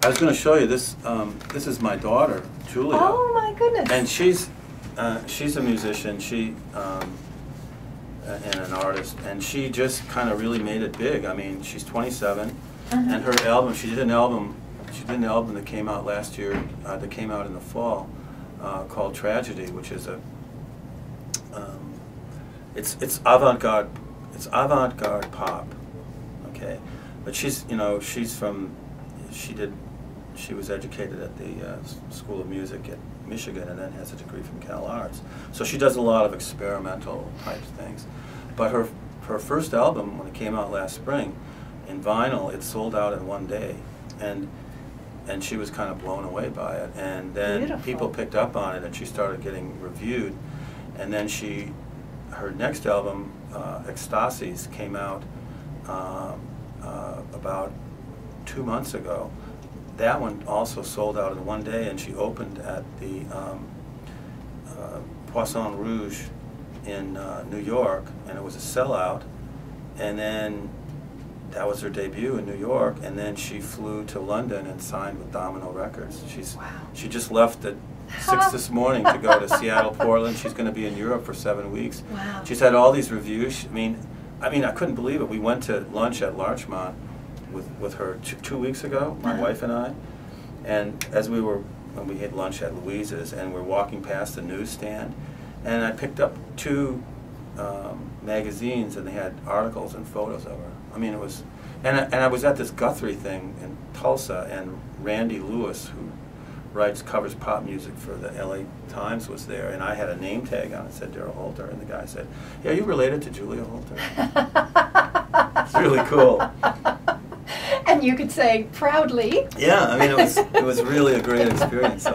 I was going to show you this. This is my daughter, Julia. Oh my goodness! And she's a musician. And an artist, and she just kind of really made it big. I mean, she's 27, and her album. She did an album that came out last year. That came out in the fall, called Tragedy, which is a. It's avant-garde. It's avant-garde pop. Okay, but she's she was educated at the School of Music at Michigan and then has a degree from Cal Arts. So she does a lot of experimental type things. But her first album, when it came out last spring, in vinyl, it sold out in one day. And she was kind of blown away by it. And then people picked up on it and she started getting reviewed. And then her next album, Ecstasies, came out about 2 months ago. That one also sold out in one day, and she opened at the Poisson Rouge in New York, and it was a sellout. And then that was her debut in New York, and then she flew to London and signed with Domino Records. She just left at 6 this morning to go to Seattle, Portland. She's going to be in Europe for 7 weeks. Wow. She's had all these reviews. I mean, I couldn't believe it. We went to lunch at Larchmont with her 2 weeks ago, my wife and I, and when we had lunch at Louise's, and we're walking past the newsstand, and I picked up 2 magazines, and they had articles and photos of her. I mean, it was, and I was at this Guthrie thing in Tulsa, and Randy Lewis, who covers pop music for the LA Times, was there, and I had a name tag on it that said Darryl Holter, and the guy said, "Yeah, are you related to Julia Holter?" It's really cool. And you could say proudly. Yeah, I mean, it was really a great experience.